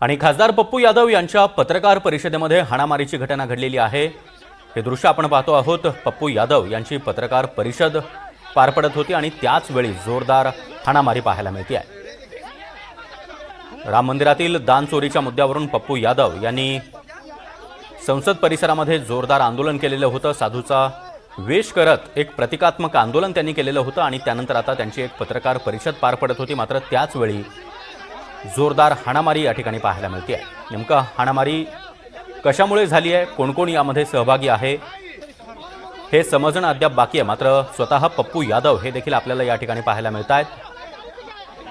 आणि खासदार पप्पू यादव यांच्या पत्रकार परिषदेमध्ये हाणामारीची घटना घडलेली आहे। हे दृश्य आपण पाहतो आहोत। पप्पू यादव यांची पत्रकार परिषद पार पडत होती आणि त्याच वेळी जोरदार हाणामारी पाहायला मिळते आहे। राम मंदिरातील दान चोरीच्या मुद्द्यावरून पप्पू यादव यांनी संसद परिसरामध्ये जोरदार आंदोलन केलेलं होतं। साधूचा वेश करत एक प्रतिकात्मक आंदोलन त्यांनी केलेलं होतं आणि त्यानंतर आता त्यांची एक पत्रकार परिषद पार पडत होती। मात्र त्याच वेळी जोरदार हाणामारी या ठिकाणी पाहायला मिळते आहे। नेमका हाणामारी कशामुळे झाली आहे, कोण कोण यामध्ये सहभागी आहे हे समजणं अद्याप बाकी आहे। मात्र स्वतः पप्पू यादव हे देखील आपल्याला या ठिकाणी पाहायला मिळत आहेत।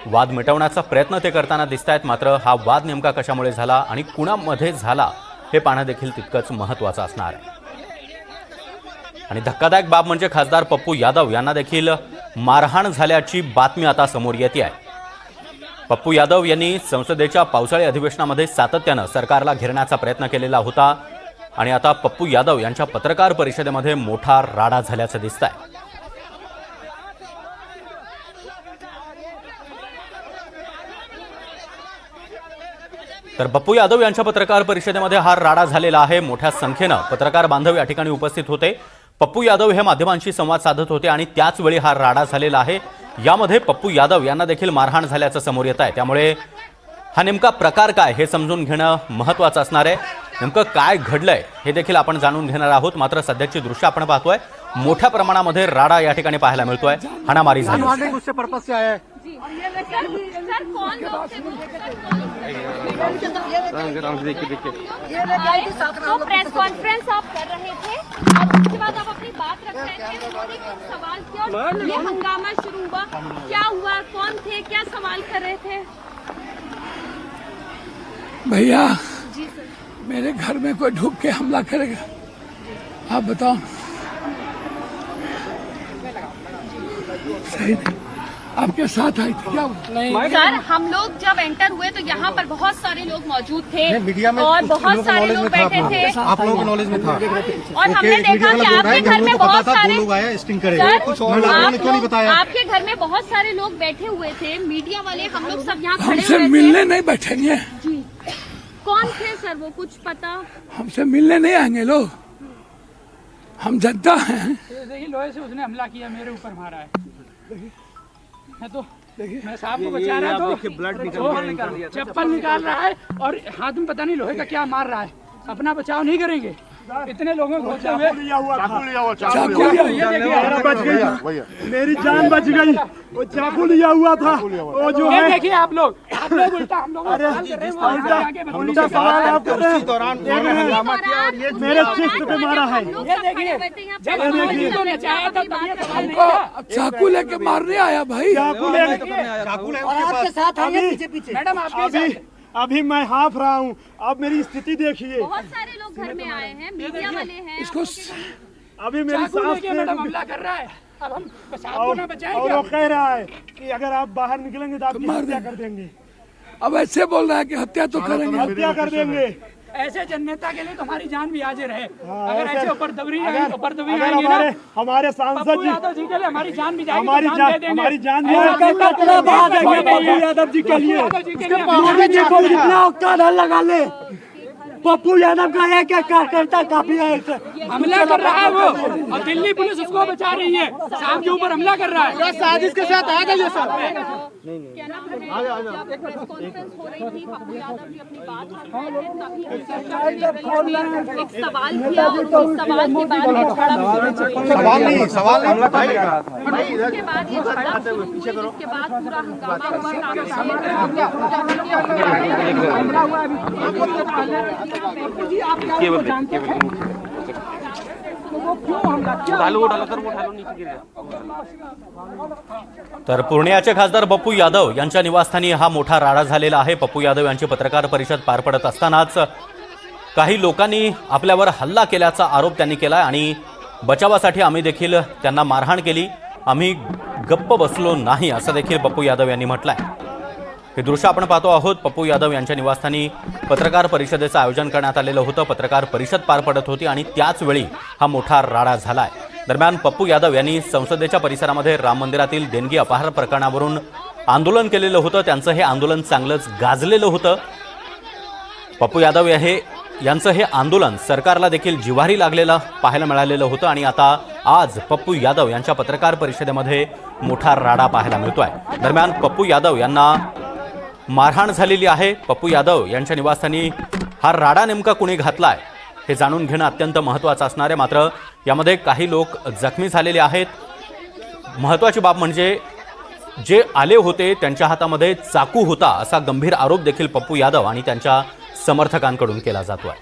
वाद मिटवण्याचा प्रयत्न ते करताना दिसत आहेत। मात्र हा वाद नेमका कशामुळे झाला आणि कुणामध्ये झाला हे पाहणं देखील तितकंच महत्त्वाचं असणार आहे। आणि धक्कादायक बाब म्हणजे खासदार पप्पू यादव यांना देखील मारहाण झाल्याची बातमी आता समोर येते आहे। पप्पू यादव यांनी संसदेच्या पावसाळी अधिवेशनामध्ये सातत्यानं सरकारला घेरण्याचा प्रयत्न केलेला होता आणि आता पप्पू यादव यांच्या पत्रकार परिषदेमध्ये मोठा राडा झाल्याचं दिसतंय। तर पप्पू यादव यांच्या पत्रकार परिषदेमध्ये हा राडा झालेला आहे। मोठ्या संख्येनं पत्रकार बांधव या ठिकाणी उपस्थित होते। पप्पू यादव हे माध्यमांशी संवाद साधत होते आणि त्याच वेळी हा राडा झालेला आहे। यामध्ये पप्पू यादव यांना देखील मारहाण झाल्याचं समोर येत आहे। त्यामुळे हा नेमका प्रकार काय हे समजून घेणं महत्त्वाचं असणार आहे। नेमकं काय घडलंय हे देखील आपण जाणून घेणार आहोत। मात्र सध्याची दृश्य आपण पाहतोय, मोठ्या प्रमाणामध्ये राडा या ठिकाणी पाहायला मिळतोय। हाणामारी झाली। तो प्रेस कॉन्फ्रेंस आप कर रहे थे और उसके बाद आप अपनी बात रख रहे थे, उन्होंने कुछ सवाल किया और ये हंगामा शुरू हुआ। क्या हुआ, कौन थे, क्या सवाल कर रहे थे? भैया जी सर। मेरे घर में कोई ढुक के हमला करेगा, आप बताओ। सही नहीं, आपके साथ आई थी क्या? नहीं सर, हम लोग जब एंटर हुए तो यहाँ पर बहुत सारे लोग मौजूद थे और बहुत सारे लोग बैठे थे। आप लोगों के नॉलेज में था और हमने देखा कि आपके घर में बहुत सारे लोग आए स्टिंग करे। क्यों नहीं बताया? आपके घर में बहुत सारे लोग बैठे हुए थे, मीडिया वाले, हम लोग सब यहाँ खड़े हमसे हुए थे। मिलने नहीं बैठेंगे। जी, कौन थे सर वो, कुछ पता? हमसे मिलने नहीं आएंगे लोग, हम जनता हैं। देखिए लोहे से उसने हमला किया, मेरे ऊपर मारा है। मैं तो मैं साहब को बचा रहा था तो ब्लड चप्पल निकाल रहा है और हाथ में पता नहीं लोहे का क्या मार रहा है। अपना बचाव नहीं करेंगे, इतने लोगों को होते हुए बच गई, मेरी जान बच गई। वो चाकू लिया हुआ था, वो जो है देखिए आप लोग उल्टा हम लोग उल्टा सवाल आप कर रहे हैं। मेरे चेस्ट पे मारा है। ये देखिए जब हमने चाहा था तब ये सवाल नहीं था। चाकू लेके मारने आया भाई। चाकू ले आपके साथ आगे पीछे पीछे। मैडम आपके अभी मैं हाफ रहा हूँ। अब मेरी स्थिति देखिए। बहुत सारे लोग घर में आए हैं, मीडिया वाले हैं। इसको अभी मेरी चाकू सांस लेके मैडम हमला कर रहा है। अब हम साहब को ना बचाएं और क्या? वो कह रहा है कि अगर आप बाहर निकलेंगे तो आपकी हत्या कर देंगे। अब ऐसे बोल रहा है कि हत्या तो करेंगे। हत्या कर देंगे। ऐसे जननेता के लिए तो हमारी जान भी हाजिर है। अगर ऐसे- ऐसे ऊपर दबरी अगर आएंगे हमारे ना सांसद पप्पू जी, यादव जी के लिए हमारी जान भी जाएगी, हमारी तो जान दे देंगे। हमारी जान बहा देंगे पप्पू यादव जी के लिए। यादव जी के लिए देखो कितना औकात लगा ले। पप्पू यादव का एक कार्यकर्ता काफी है। हमला कर रहा है वो और दिल्ली पुलिस उसको बचा रही है। शाम के ऊपर हमला कर रहा है। साजिश के साथ आ गई सर। क्या नाम है? जब प्रेस कॉन्फ्रेंस हो रही थी, पप्पू यादव जी अपनी बात रख रहे थे, तभी एक सवाल किया और उस सवाल के बाद ये सवाल नहीं उसके बाद ये झड़प शुरू हुई, जिसके बाद पूरा हंगामा तर पूर्णियाचे खासदार पप्पू यादव यांच्या निवासस्थानी हा मोठा राडा झालेला आहे। पप्पू यादव यांची पत्रकार परिषद पार पडत असतानाच काही लोकांनी आपल्यावर हल्ला केल्याचा आरोप त्यांनी केला आणि बचावासाठी आम्ही देखील त्यांना मारहाण केली, आम्ही गप्प बसलो नाही असं देखील पप्पू यादव यांनी म्हटलंय। हे दृश्य आपण पाहतो आहोत। पप्पू यादव यांच्या निवासस्थानी पत्रकार परिषदेचं आयोजन करण्यात आलेलं होतं। पत्रकार परिषद पार पडत होती आणि त्याच वेळी हा मोठा राडा झालाय। दरम्यान पप्पू यादव यांनी संसदेच्या परिसरामध्ये राम मंदिरातील देणगी अपहार प्रकरणावरून आंदोलन केलेलं होतं। त्यांचं हे आंदोलन चांगलंच गाजलेलं होतं पप्पू यादव यांचं हे आंदोलन सरकारला देखील जिव्हारी लागलेलं पाहायला मिळालेलं होतं आणि आता आज पप्पू यादव यांच्या पत्रकार परिषदेमध्ये मोठा राडा पाहायला मिळतोय। दरम्यान पप्पू यादव यांना मारहाण झालेली आहे। पप्पू यादव यांच्या निवासस्थानी हा राडा नेमका कुणी घातलाय हे जाणून घेणं अत्यंत महत्त्वाचं असणार आहे। मात्र यामध्ये काही लोक जखमी झालेले आहेत। महत्त्वाची बाब म्हणजे जे आले होते त्यांच्या हातामध्ये चाकू होता असा गंभीर आरोप देखील पप्पू यादव आणि त्यांच्या समर्थकांकडून केला जातोय।